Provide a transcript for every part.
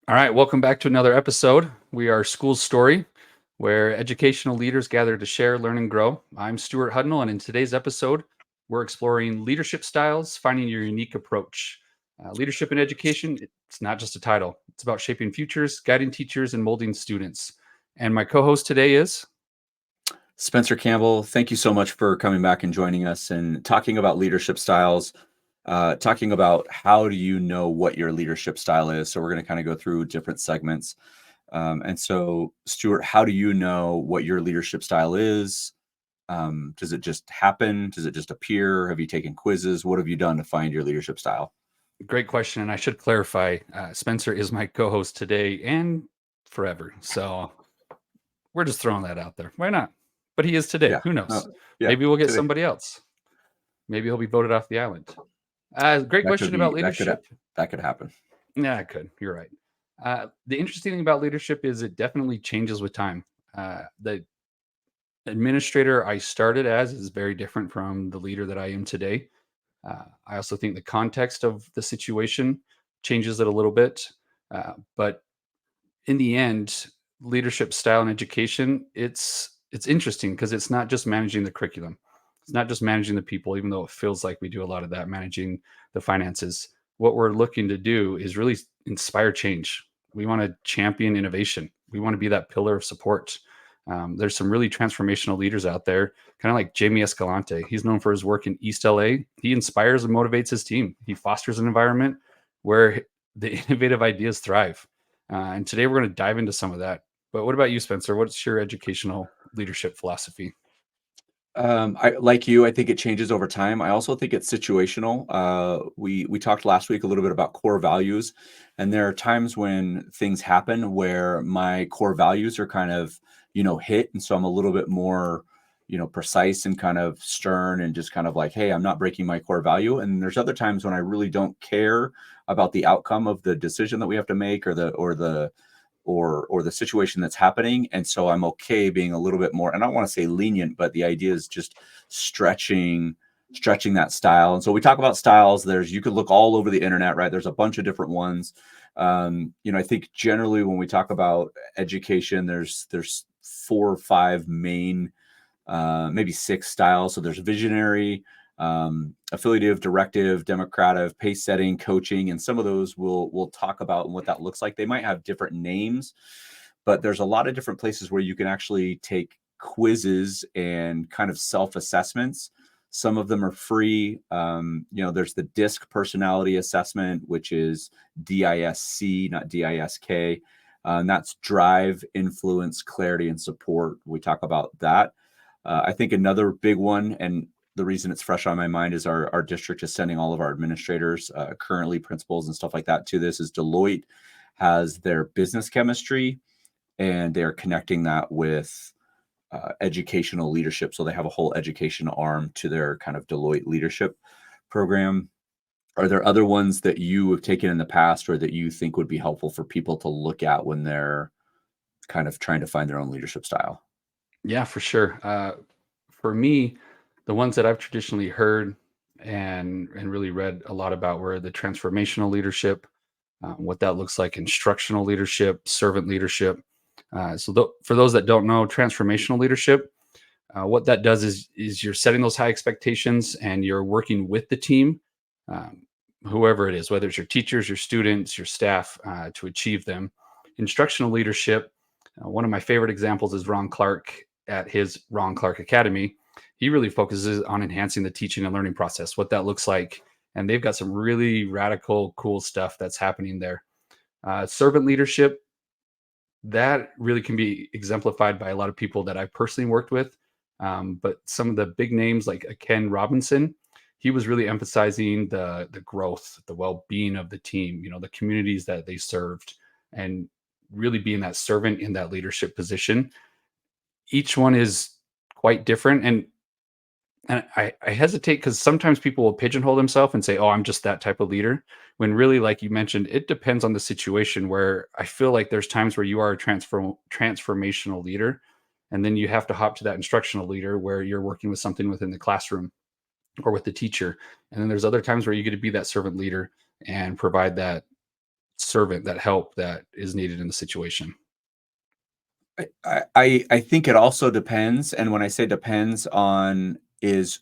All right, welcome back to another episode. We are School's Story, where educational leaders gather to share, learn, and grow. I'm Stuart Hudnall, and in today's episode, we're exploring leadership styles, finding your unique approach. Leadership in education, it's not just a title, it's about shaping futures, guiding teachers, and molding students. And my co host today is Spencer Campbell, thank you so much for coming back and joining us and talking about leadership styles, talking about how do you know what your leadership style is. So we're going to kind of go through different segments. And so, Stuart, how do you know what your leadership style is? Does it just happen? Does it just appear? Have you taken quizzes? What have you done to find your leadership style? great question. And I should clarify Spencer is my co host today and forever. So we're just throwing that out there. Why not? But he is today. Yeah. Who Uh, knows? yeah. Maybe we'll get Today. somebody else. Maybe he'll be voted off the island. Great That could question about be that could leadership. that could happen. Yeah, it could. You're right. The interesting thing about leadership is it definitely changes with time. The administrator I started as is very different from the leader that I am today. I also think the context of the situation changes it a little bit. But in the end, leadership style and education, it's interesting because it's not just managing the curriculum. It's not just managing the people, even though it feels like we do a lot of that, managing the finances. What we're looking to do is really inspire change. We want to champion innovation. We want to be that pillar of support. There's some really transformational leaders out there, kind of like Jamie Escalante. He's known for his work in East LA. He inspires and motivates his team. He fosters an environment where the innovative ideas thrive. And today we're going to dive into some of that. But what about you, Spencer? What's your educational leadership philosophy? I like you. I think it changes over time. I also think it's situational. We talked last week a little bit about core values, and there are times when things happen where my core values are kind of hit, and so I'm a little bit more precise and kind of stern and just kind of like, hey, I'm not breaking my core value. And there's other times when I really don't care about the outcome of the decision that we have to make or the situation that's happening. And so I'm okay being a little bit more, and I don't want to say lenient, but the idea is just stretching that style. And so we talk about styles. You could look all over the internet, right? There's a bunch of different ones. I think generally when we talk about education, there's 4 or 5 main, maybe 6 styles. So there's visionary, affiliative, directive, democratic, pace setting, coaching, and some of those we'll talk about and what that looks like. They might have different names, but there's a lot of different places where you can actually take quizzes and kind of self-assessments. Some of them are free. There's the DISC personality assessment, which is DISC, not DISK. And that's drive, influence, clarity, and support. We talk about that. I think another big one, and the reason it's fresh on my mind is our district is sending all of our administrators, currently principals and stuff like that, to this. Is Deloitte has their business chemistry, and they're connecting that with educational leadership. So they have a whole education arm to their kind of Deloitte leadership program. Are there other ones that you have taken in the past or that you think would be helpful for people to look at when they're kind of trying to find their own leadership style? Yeah, for sure. For me, the ones that I've traditionally heard and really read a lot about were the transformational leadership, what that looks like, instructional leadership, servant leadership. For those that don't know, transformational leadership, what that does is you're setting those high expectations and you're working with the team, um, whoever it is, whether it's your teachers, your students, your staff, to achieve them. Instructional leadership. One of my favorite examples is Ron Clark at his Ron Clark Academy. He really focuses on enhancing the teaching and learning process, what that looks like. And they've got some really radical, cool stuff that's happening there. Servant leadership, that really can be exemplified by a lot of people that I've personally worked with. But some of the big names like Ken Robinson, he was really emphasizing the growth, the well-being of the team, the communities that they served, and really being that servant in that leadership position. Each one is quite different, and I hesitate because sometimes people will pigeonhole themselves and say, "Oh, I'm just that type of leader." When really, like you mentioned, it depends on the situation. Where I feel like there's times where you are a transformational leader, and then you have to hop to that instructional leader where you're working with something within the classroom or with the teacher. And then there's other times where you get to be that servant leader and provide that servant, that help that is needed in the situation? I think it also depends, and when I say depends on is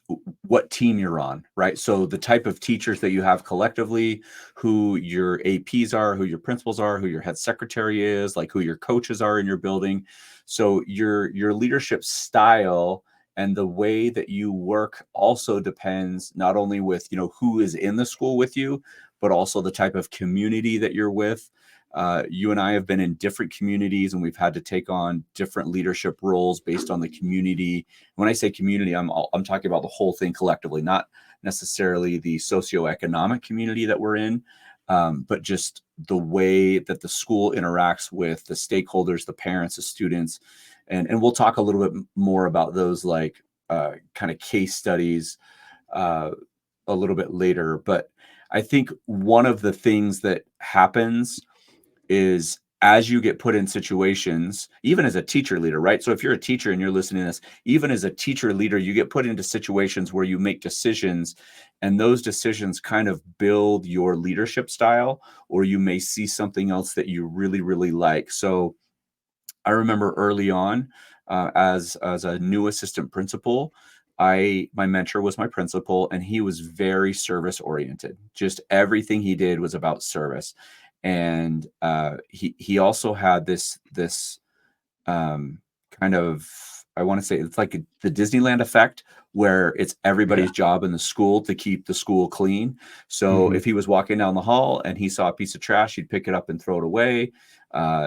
what team you're on, right? So the type of teachers that you have collectively, who your APs are, who your principals are, who your head secretary is, like who your coaches are in your building. So your leadership style and the way that you work also depends not only with, who is in the school with you, but also the type of community that you're with. You and I have been in different communities, and we've had to take on different leadership roles based on the community. When I say community, I'm talking about the whole thing collectively, not necessarily the socioeconomic community that we're in, but just the way that the school interacts with the stakeholders, the parents, the students, and we'll talk a little bit more about those, like kind of case studies a little bit later. But I think one of the things that happens is, as you get put in situations, even as a teacher leader, right? So if you're a teacher and you're listening to this, even as a teacher leader, you get put into situations where you make decisions, and those decisions kind of build your leadership style, or you may see something else that you really, really like. So I remember early on, as a new assistant principal, my mentor was my principal, and he was very service oriented. Just everything he did was about service, and he also had this kind of, I want to say it's like the Disneyland effect, where it's Yeah. everybody's job in the school to keep the school clean. So Mhm. if he was walking down the hall and he saw a piece of trash, he'd pick it up and throw it away.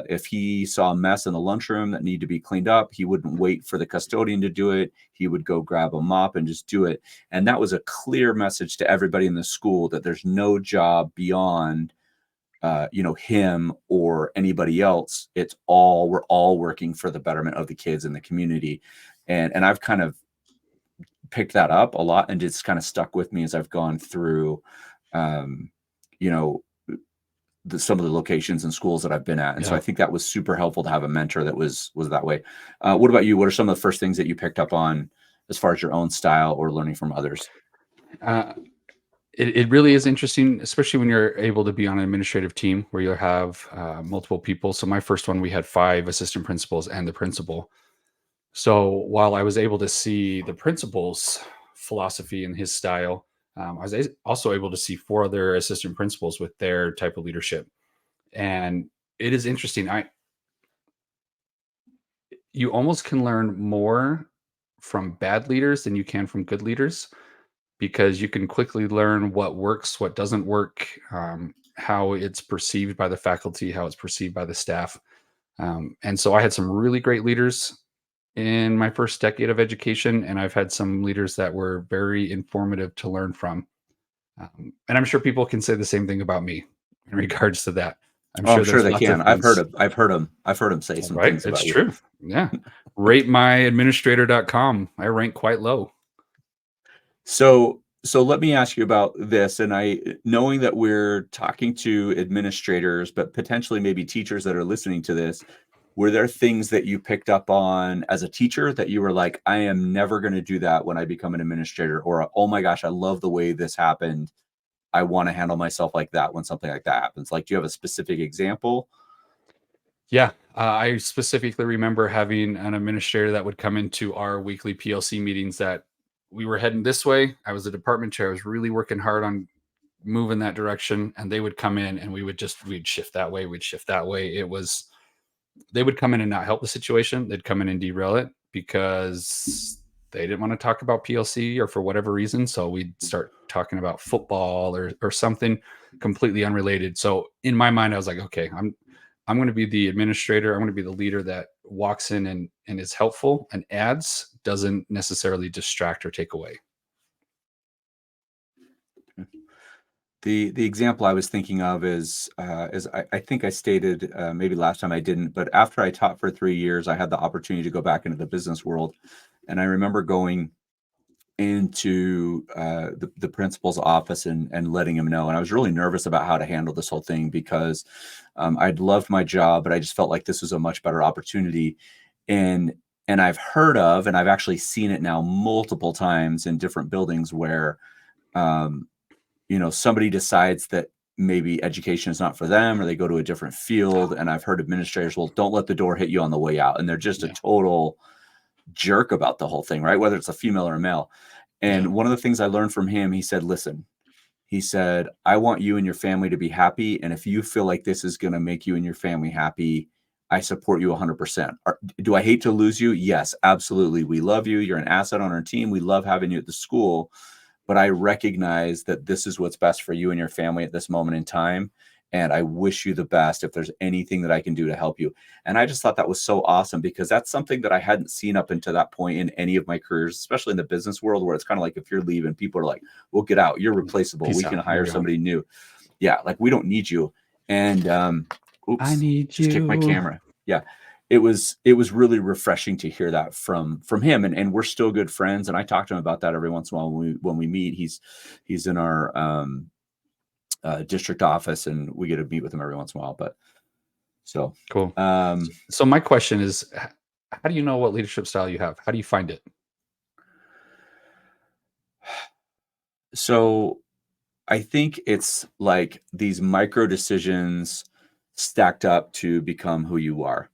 If he saw a mess in the lunchroom that needed to be cleaned up, he wouldn't wait for the custodian to do it. He would go grab a mop and just do it. And that was a clear message to everybody in the school that there's no job beyond him or anybody else. We're all working for the betterment of the kids in the community. And I've kind of picked that up a lot, and it's kind of stuck with me as I've gone through, um, you know, some of the locations and schools that I've been at. And so I Yeah. think that was super helpful to have a mentor that was that way. What about you? What are some of the first things that you picked up on as far as your own style or learning from others? Uh, it really is interesting, especially when you're able to be on an administrative team where you have multiple people. So my first one, we had 5 assistant principals and the principal. So while I was able to see the principal's philosophy and his style, I was also able to see 4 other assistant principals with their type of leadership. And it is interesting. You almost can learn more from bad leaders than you can from good leaders, because you can quickly learn what works, what doesn't work, how it's perceived by the faculty, how it's perceived by the staff. And so I had some really great leaders in my first decade of education, and I've had some leaders that were very informative to learn from. And I'm sure people can say the same thing about me in regards to that. I'm Oh, I'm sure sure there's they lots of can. things. I've heard him say some Right? things It's about you. true. Yeah. RateMyAdministrator.com. I rank quite low. So let me ask you about this. And knowing that we're talking to administrators, but potentially maybe teachers that are listening to this, were there things that you picked up on as a teacher that you were like, I am never going to do that when I become an administrator? Or, oh my gosh, I love the way this happened. I want to handle myself like that when something like that happens. Like, do you have a specific example? Yeah, I specifically remember having an administrator that would come into our weekly PLC meetings that we were heading this way. I was a department chair. I was really working hard on moving that direction, and they would come in and we'd shift that way, we'd shift that way. They would come in and not help the situation. They'd come in and derail it because they didn't want to talk about PLC or for whatever reason. So we'd start talking about football or something completely unrelated. So in my mind, I was like, okay, I'm going to be the administrator. I'm going to be the leader that walks in and is helpful and adds, doesn't necessarily distract or take away. The example I was thinking of is I think I stated, maybe last time I didn't, but after I taught for 3 years, I had the opportunity to go back into the business world, and I remember going into the principal's office and letting him know. And I was really nervous about how to handle this whole thing because I'd loved my job, but I just felt like this was a much better opportunity. And and I've heard of, and I've actually seen it now multiple times in different buildings where um, somebody decides that maybe education is not for them, or they go to a different field. And I've heard administrators, well, don't let the door hit you on the way out. And they're just a Yeah. total jerk about the whole thing, right? Whether it's a female or a male. Yeah. And one of the things I learned from him, he said, listen, he said, I want you and your family to be happy. And if you feel like this is going to make you and your family happy, I support you 100%. Do I hate to lose you? Yes, absolutely. We love you. You're an asset on our team. We love having you at the school. But I recognize that this is what's best for you and your family at this moment in time. And I wish you the best if there's anything that I can do to help you. And I just thought that was so awesome, because that's something that I hadn't seen up until that point in any of my careers, especially in the business world, where it's kind of like, if you're leaving, people are like, well, get out. You're replaceable. Peace We can out. You're hire gone. somebody new. Yeah. Like, we don't need you. And I oops, need just kicked my you. camera. Yeah. It was really refreshing to hear that from him. And we're still good friends. And I talk to him about that every once in a while when we meet. He's in our district office, and we get to meet with him every once in a while. But so Cool. um So my question is, how do you know what leadership style you have? How do you find it? so I think it's like these micro decisions stacked up to become who you are.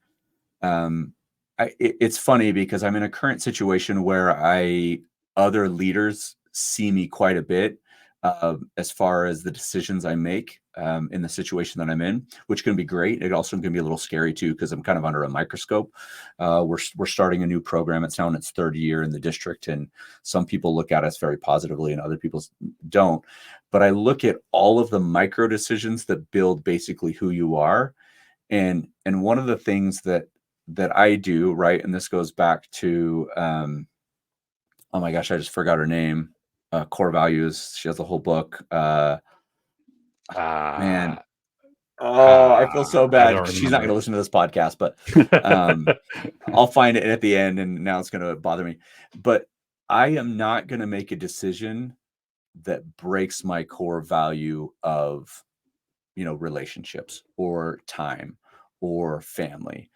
Um, it's funny because I'm in a current situation where other leaders see me quite a bit, as far as the decisions I make, in the situation that I'm in, which can be great. It also can be a little scary too, because I'm kind of under a microscope. We're starting a new program. It's now in its third year in the district, and some people look at us very positively, and other people don't. But I look at all of the micro decisions that build basically who you are, and one of the things that I do, right, and this goes back to, oh my gosh, I just forgot her name. Core Values. She has a whole book. Man, Uh, oh, I feel so I bad. don't She's not going remember. to listen to this podcast, but I'll find it at the end, and now it's going to bother me. But I am not going to make a decision that breaks my core value of, relationships or time or family.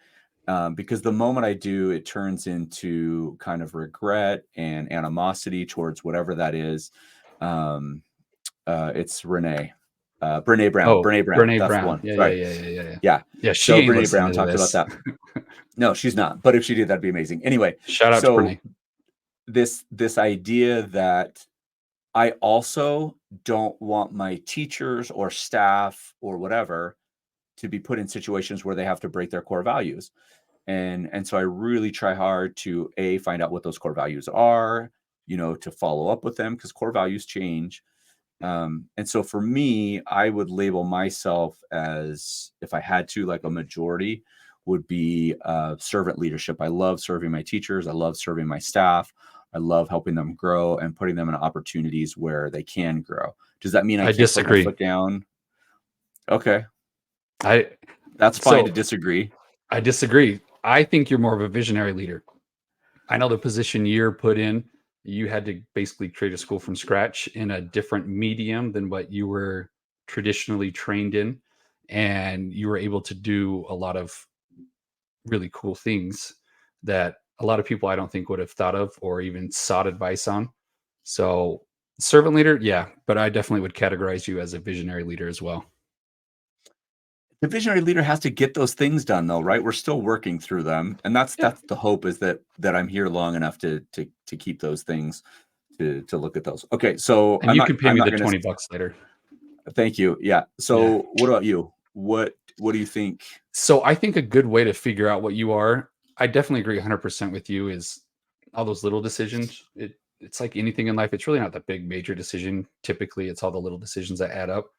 Because the moment I do, it turns into kind of regret and animosity towards whatever that is. Um, it's Brene Brown. Oh, Brene Brown. Brene That's the Brown. one. Yeah, yeah, Sorry. yeah, yeah, yeah, yeah. Yeah. Yeah, she So ain't Brene listening Brown to talks about this. that. No, she's not. But if she did, that'd be amazing. Anyway, Shout out to so Brene. this idea that I also don't want my teachers or staff or whatever to be put in situations where they have to break their core values. And so I really try hard to find out what those core values are, to follow up with them, because core values change. And so for me, I would label myself as, if I had to, like a majority would be servant leadership. I love serving my teachers. I love serving my staff. I love helping them grow and putting them in opportunities where they can grow. Does that mean I I can't put my disagree. foot down? Okay, I that's fine to so disagree. I disagree. I think you're more of a visionary leader. I know the position you're put in, you had to basically create a school from scratch in a different medium than what you were traditionally trained in. And you were able to do a lot of really cool things that a lot of people I don't think would have thought of or even sought advice on. So, servant leader, yeah, but I definitely would categorize you as a visionary leader as well. The visionary leader has to get those things done, though, right? We're still working through them, and that's Yeah. the hope, is that I'm here long enough to keep those things, to look at those. Okay, so And you can pay I'm me not the gonna. 20 bucks later. Thank you. Yeah. Yeah. So what about you? What do you think? So I think a good way to figure out what you are, I definitely agree 100% with you, is all those little decisions. It's like anything in life. It's really not the big major decision. Typically, it's all the little decisions that add up.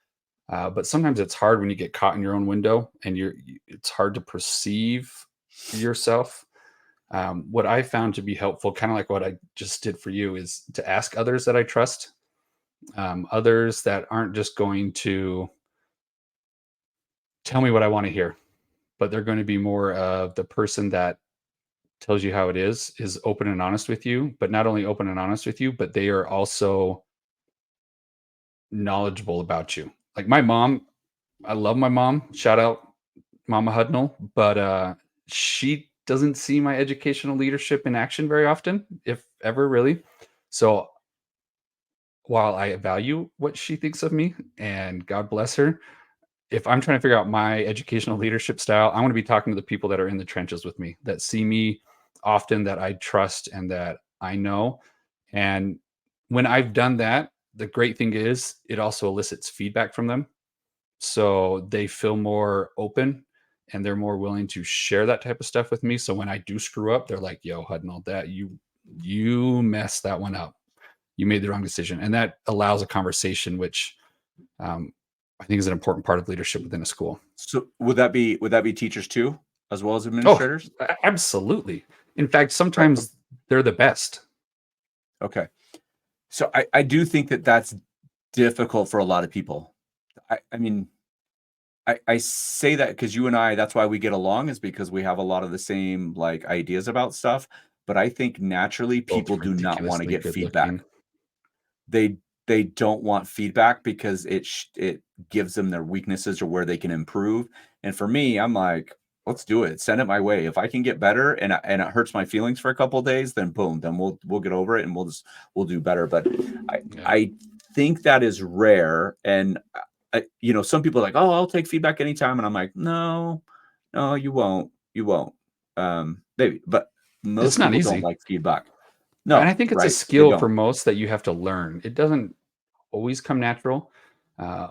But sometimes it's hard when you get caught in your own window and it's hard to perceive yourself. What I found to be helpful, kind of like what I just did for you, is to ask others that I trust, others that aren't just going to tell me what I want to hear, but they're going to be more of the person that tells you how it is open and honest with you, but not only open and honest with you, but they are also knowledgeable about you. Like my mom, I love my mom. Shout out Mama Hudnall, but she doesn't see my educational leadership in action very often, if ever really. So while I value what she thinks of me, and God bless her, if I'm trying to figure out my educational leadership style, I want to be talking to the people that are in the trenches with me, that see me often, that I trust and that I know. And when I've done that, the great thing is it also elicits feedback from them. So they feel more open and they're more willing to share that type of stuff with me. So when I do screw up, they're like, yo, Hudnall, that you messed that one up. You made the wrong decision. And that allows a conversation, which um, I think is an important part of leadership within a school. So would that be teachers too, as well as Oh, administrators? absolutely. In fact, Right. sometimes they're the best. Okay. So I do think that that's difficult for a lot of people. I mean, I say that because you and I, that's why we get along, is because we have a lot of the same like ideas about stuff. But I think naturally Both people do not want to ridiculously get good feedback. looking. They they don't want feedback because it gives them their weaknesses or where they can improve. And for me, I'm like, let's do it. Send it my way. If I can get better and it hurts my feelings for a couple of days, then boom, then we'll get over it and we'll do better. But I Yeah. I think that is rare. And some people are like, oh, I'll take feedback anytime, and I'm like, no, no, you won't. Maybe, but It's most not people don't easy. like feedback. And I No, think it's a right? They skill for don't. most that you have to learn. It doesn't always come natural.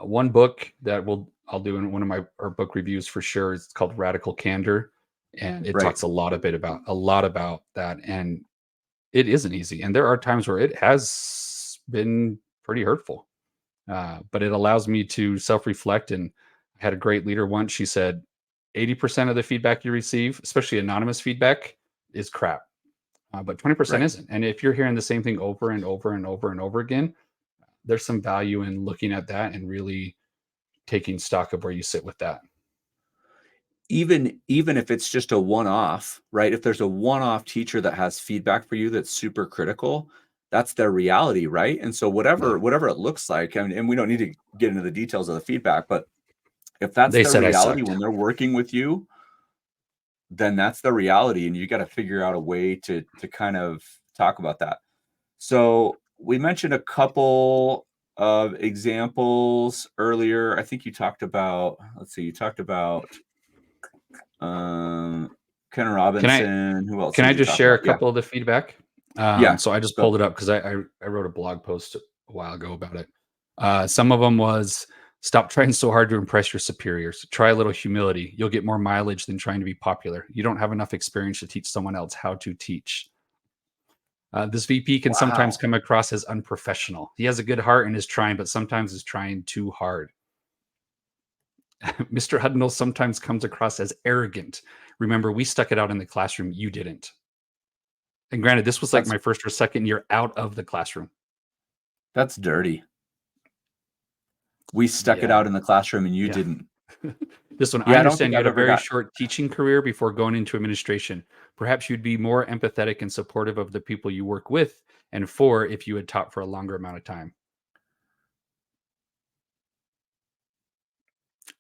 One book that I'll do in one of my our book reviews for sure is called Radical Candor, and it Right. talks a lot about that. And it isn't easy, and there are times where it has been pretty hurtful. But it allows me to self reflect. And I had a great leader once. She said, 80% of the feedback you receive, especially anonymous feedback, is crap. But 20% Right. isn't. And if you're hearing the same thing over and over and over and over again, there's some value in looking at that and really taking stock of where you sit with that. Even if it's just a one-off, right? If there's a one-off teacher that has feedback for you that's super critical, that's their reality, right? And so Yeah. whatever it looks like, and we don't need to get into the details of the feedback, but if that's They their said I reality sucked. when they're working with you, then that's the reality, and you got to figure out a way to kind of talk about that. So we mentioned a couple of examples earlier. I think you talked about, let's see, you talked about um, Ken Can I Robinson. Who else can I did you just talk share a about? Yeah, couple of the feedback? yeah. So I just So pulled it up because I wrote a blog post a while ago about it. Some of them was, stop trying so hard to impress your superiors. Try a little humility. You'll get more mileage than trying to be popular. You don't have enough experience to teach someone else how to teach. This VP can sometimes wow, come across as unprofessional. He has a good heart and is trying, but sometimes is trying too hard. Mr. Hudnall sometimes comes across as arrogant. Remember, we stuck it out in the classroom. You didn't. And granted, this was like that's my first or second year out of the classroom. that's dirty. We stuck it Yeah. out in the classroom and you Yeah. didn't. This one, I Yeah, I don't think understand you I've had a ever very got. short teaching career before going into administration. Perhaps you'd be more empathetic and supportive of the people you work with and for if you had taught for a longer amount of time.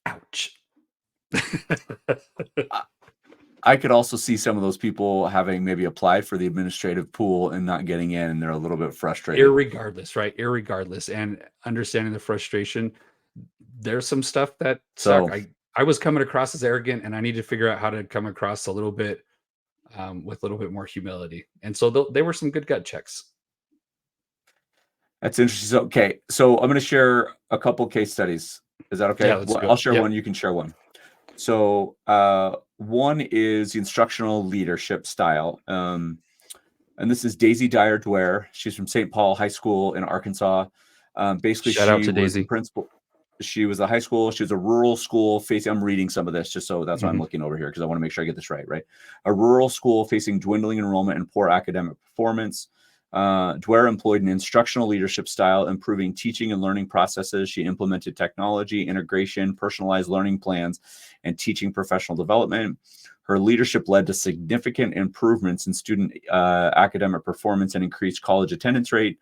Ouch. I I could also see some of those people having maybe applied for the administrative pool and not getting in, and they're a little bit frustrated. Irregardless, right? Irregardless. And understanding the frustration, there's some stuff that suck. So I was coming across as arrogant, and I need to figure out how to come across a little bit with a little bit more humility. And so they were some good gut checks. that's interesting. So, okay, so I'm going to share a couple case studies. Is that Yeah, okay? let's Well, do I'll it. share Yep. one. You can share one. So, one is the instructional leadership style. And this is Daisy Dyer Dwyer. She's from St. Paul High School in Arkansas. Basically, Shout out she to was the Daisy. principal. She was a high school. She was a rural school facing. I'm reading some of this just so that's why I'm Mhm. looking over here because I want to make sure I get this right. Right, a rural school facing dwindling enrollment and poor academic performance. Dwyer employed an instructional leadership style, improving teaching and learning processes. She implemented technology, integration, personalized learning plans, and teaching professional development. Her leadership led to significant improvements in student academic performance and increased college attendance rate.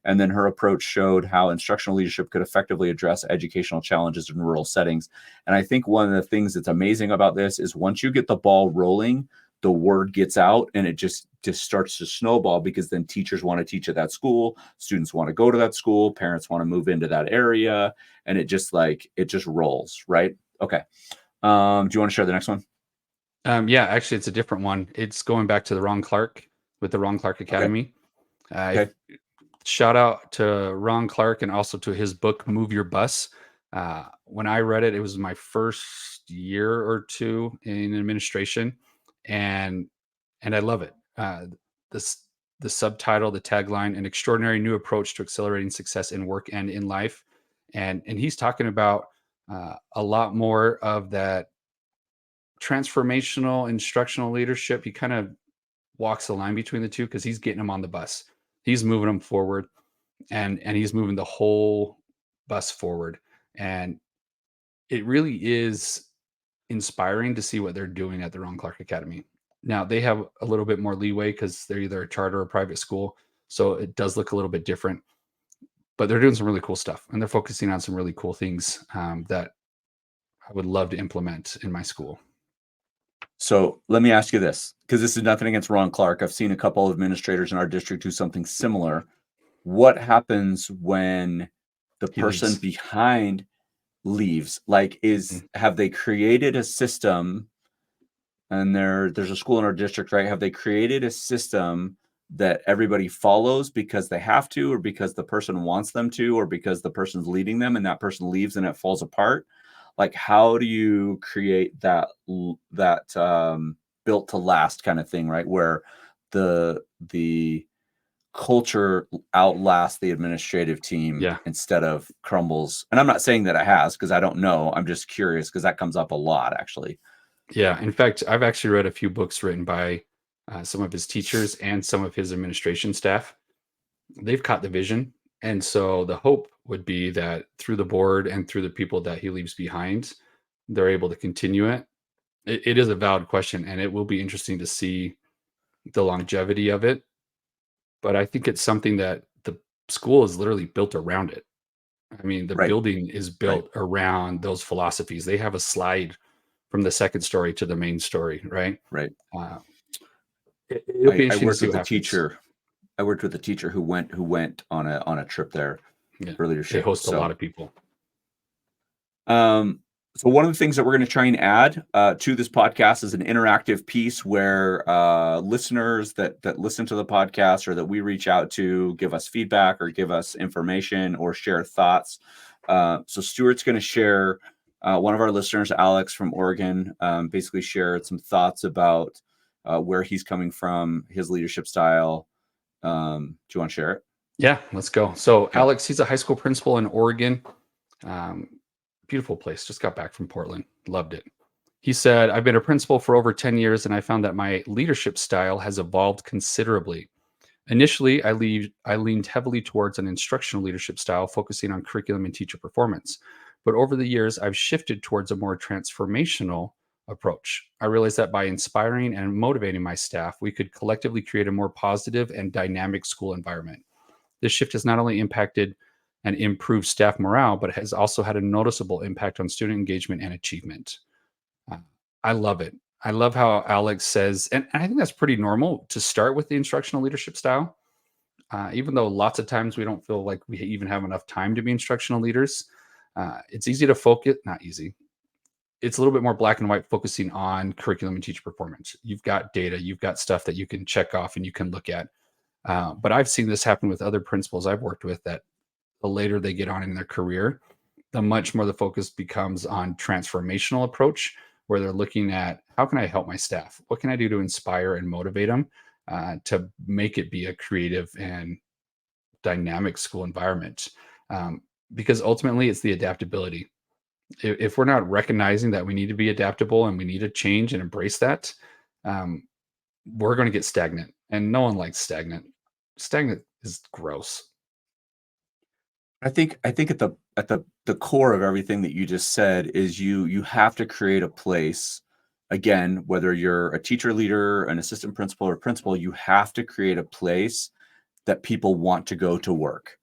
And then her approach showed how instructional leadership could effectively address educational challenges in rural settings. And I think one of the things that's amazing about this is once you get the ball rolling, the word gets out, and it just starts to snowball, because then teachers want to teach at that school, students want to go to that school, parents want to move into that area, and it just rolls, right? Okay. Do you want to share the next one? Yeah, actually, it's a different one. It's going back to the Ron Clark with the Ron Clark Okay. Academy. Okay. Shout out to Ron Clark and also to his book, Move Your Bus. When I read it, it was my first year or two in administration, and I love it. This the subtitle, the tagline, an extraordinary new approach to accelerating success in work and in life, and he's talking about a lot more of that transformational instructional leadership. He kind of walks the line between the two because he's getting them on the bus, he's moving them forward, and he's moving the whole bus forward. And it really is inspiring to see what they're doing at the Ron Clark Academy. Now they have a little bit more leeway because they're either a charter or a private school, so it does look a little bit different. But they're doing some really cool stuff, and they're focusing on some really cool things that I would love to implement in my school. So let me ask you this, because this is nothing against Ron Clark. I've seen a couple of administrators in our district do something similar. What happens when the He person leaves. behind leaves? Like, Mhm. have they created a system? And there's a school in our district, right? Have they created a system that everybody follows because they have to, or because the person wants them to, or because the person's leading them and that person leaves and it falls apart? Like, how do you create that built to last kind of thing, right? Where the culture outlasts the administrative team Yeah. instead of crumbles. And I'm not saying that it has, because I don't know. I'm just curious, because that comes up a lot, actually. Yeah. In fact, I've actually read a few books written by some of his teachers and some of his administration staff. They've caught the vision. And so the hope would be that through the board and through the people that he leaves behind, they're able to continue it. It is a valid question, and it will be interesting to see the longevity of it. But I think it's something that the school is literally built around it. I mean, the Right. building is Right. built around those philosophies. They have a slide from the second story to the main story, right? Right. Uh, it'll be I interesting to worked see with what a happens. teacher. I worked with a teacher who went on a trip there Yeah, for they leadership. host a lot So, of people. um, so one of the things that we're going to try and add to this podcast is an interactive piece where listeners that listen to the podcast, or that we reach out to, give us feedback or give us information or share thoughts. So Stuart's going to share, one of our listeners, Alex from Oregon, basically shared some thoughts about where he's coming from, his leadership style. Do you want to share it? Yeah, let's go. So Okay. Alex, he's a high school principal in Oregon. Um, Beautiful place. Just got back from Portland. Loved it. He said, I've been a principal for over 10 years and I found that my leadership style has evolved considerably. Initially, I leaned heavily towards an instructional leadership style, focusing on curriculum and teacher performance. But over the years, I've shifted towards a more transformational approach. I realized that by inspiring and motivating my staff, we could collectively create a more positive and dynamic school environment. This shift has not only impacted and improved staff morale, but has also had a noticeable impact on student engagement and achievement. Uh, I love it. I love how Alex says, and I think that's pretty normal to start with the instructional leadership style, even though lots of times we don't feel like we even have enough time to be instructional leaders. It's easy to focus, not easy. It's a little bit more black and white, focusing on curriculum and teacher performance. You've got data, you've got stuff that you can check off and you can look at. But I've seen this happen with other principals I've worked with, that the later they get on in their career, the much more the focus becomes on transformational approach, where they're looking at how can I help my staff? What can I do to inspire and motivate them to make it be a creative and dynamic school environment? Um, because ultimately, it's the adaptability. If we're not recognizing that we need to be adaptable and we need to change and embrace that, um, we're going to get stagnant, and no one likes stagnant. Stagnant is gross. I think at the core of everything that you just said is you have to create a place. Again, whether you're a teacher, leader, an assistant principal, or principal, you have to create a place that people want to go to work.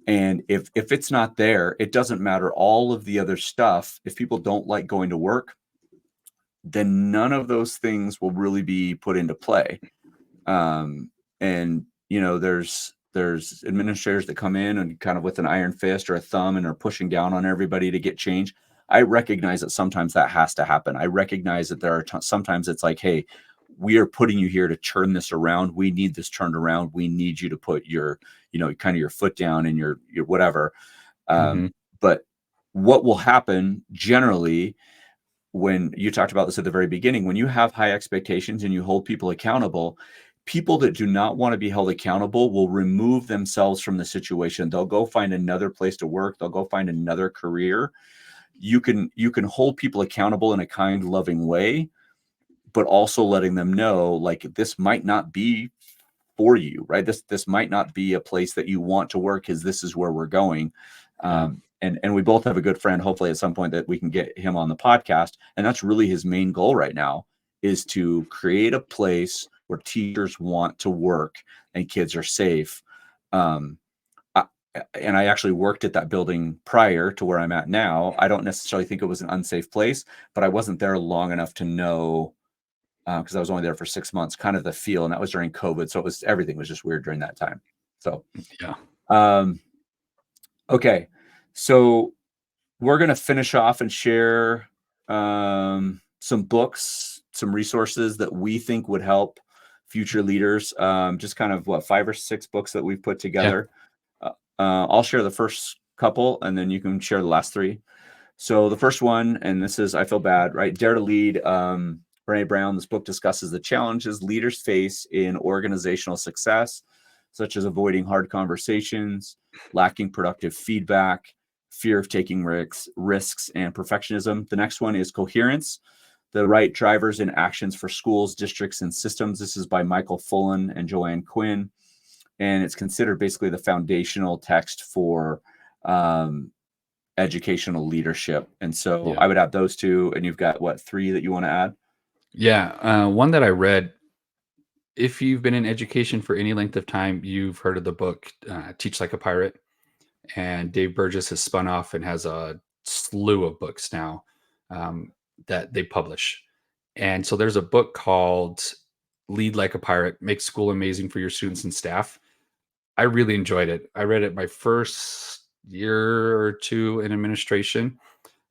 And if it's not there, it doesn't matter all of the other stuff. If people don't like going to work, then none of those things will really be put into play. And there's administrators that come in and kind of with an iron fist or a thumb and are pushing down on everybody to get change. I recognize that sometimes that has to happen. I recognize that there are sometimes it's like, hey, we are putting you here to turn this around. We need this turned around. We need you to put your, kind of your foot down and your whatever. Hmm. But what will happen generally, when you talked about this at the very beginning, when you have high expectations and you hold people accountable, people that do not want to be held accountable will remove themselves from the situation. They'll go find another place to work. They'll go find another career. You can hold people accountable in a kind, loving way, but also letting them know, like, this might not be for you, right? This might not be a place that you want to work, because this is where we're going. Yeah. And we both have a good friend, hopefully at some point, that we can get him on the podcast. And that's really his main goal right now, is to create a place where teachers want to work and kids are safe. Um, I, and I actually worked at that building prior to where I'm at now. I don't necessarily think it was an unsafe place, but I wasn't there long enough to know, because I was only there for 6 months, kind of the feel, and that was during COVID. So everything was just weird during that time. So, Yeah. um, okay. So we're going to finish off and share some books, some resources that we think would help future leaders. Just kind of 5 or 6 books that we've put Yeah. together. I'll share the first couple, and then you can share the last 3. So the first one, and this is, I feel bad, right? Dare to Lead. Brene Brown. This book discusses the challenges leaders face in organizational success, such as avoiding hard conversations, lacking productive feedback, fear of taking risks, and perfectionism. The next one is Coherence: The Right Drivers and Actions for Schools, Districts, and Systems. This is by Michael Fullen and Joanne Quinn, and it's considered basically the foundational text for educational leadership. And so Yeah. I would add those 2, and you've got 3 that you want to add? Yeah. One that I read, if you've been in education for any length of time, you've heard of the book Teach Like a Pirate. And Dave Burgess has spun off and has a slew of books now um, that they publish. And so there's a book called Lead Like a Pirate, Make School Amazing for Your Students and Staff. I really enjoyed it. I read it my first year or 2 in administration,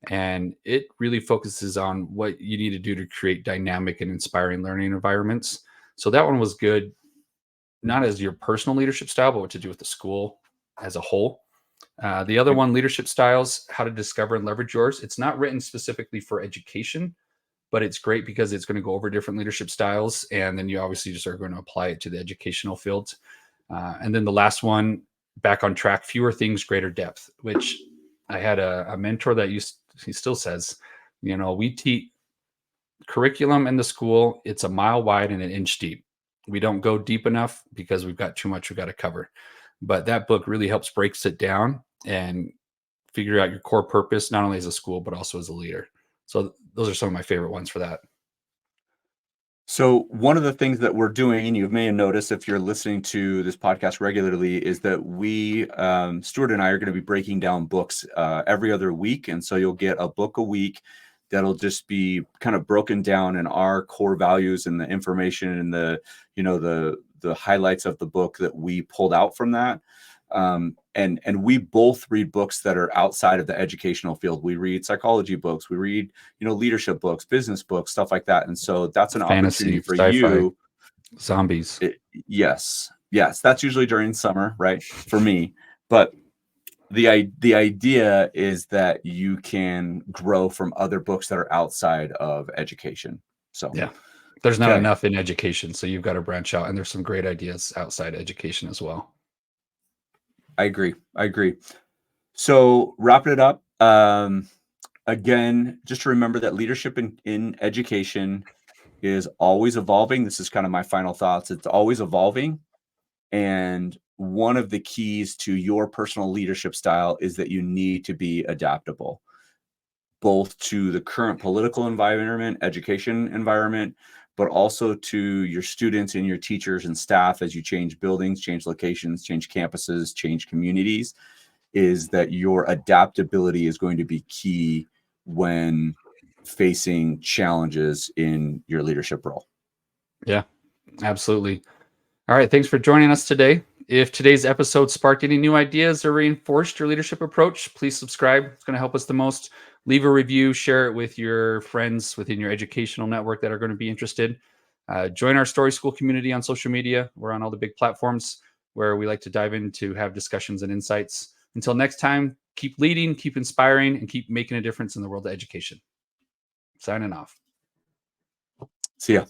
and it really focuses on what you need to do to create dynamic and inspiring learning environments. So that one was good, not as your personal leadership style, but what to do with the school as a whole. The other one, Leadership Styles: How to Discover and Leverage Yours. It's not written specifically for education, but it's great because it's going to go over different leadership styles, and then you obviously just are going to apply it to the educational field. And then the last one, Back on Track: Fewer Things, Greater Depth, which I had a mentor that he still says, we teach curriculum in the school. It's a mile wide and an inch deep. We don't go deep enough because we've got too much we've got to cover. But that book really helps breaks it down and figure out your core purpose, not only as a school, but also as a leader. So those are some of my favorite ones for that. So one of the things that we're doing, and you may have noticed if you're listening to this podcast regularly, is that we, Stuart and I, are going to be breaking down books every other week. And so you'll get a book a week that'll just be kind of broken down in our core values and the information and the highlights of the book that we pulled out from that. And we both read books that are outside of the educational field. We read psychology books, we read, leadership books, business books, stuff like that. And so that's an opportunity Fantasy, for sci-fi, you. zombies. Yes. That's usually during summer, right? For me. But the idea is that you can grow from other books that are outside of education. So, Yeah. There's not okay. enough in education, so you've got to branch out, and there's some great ideas outside education as well. I agree. So wrapping it up, again, just to remember that leadership in education is always evolving. This is kind of my final thoughts. It's always evolving. And one of the keys to your personal leadership style is that you need to be adaptable, both to the current political environment, education environment, but also to your students and your teachers and staff as you change buildings, change locations, change campuses, change communities. Is that your adaptability is going to be key when facing challenges in your leadership role. Yeah, absolutely. All right. Thanks for joining us today. If today's episode sparked any new ideas or reinforced your leadership approach, please subscribe. It's going to help us the most. Leave a review, share it with your friends within your educational network that are going to be interested. Join our Story School community on social media. We're on all the big platforms where we like to dive in to have discussions and insights. Until next time, keep leading, keep inspiring, and keep making a difference in the world of education. Signing off. See ya.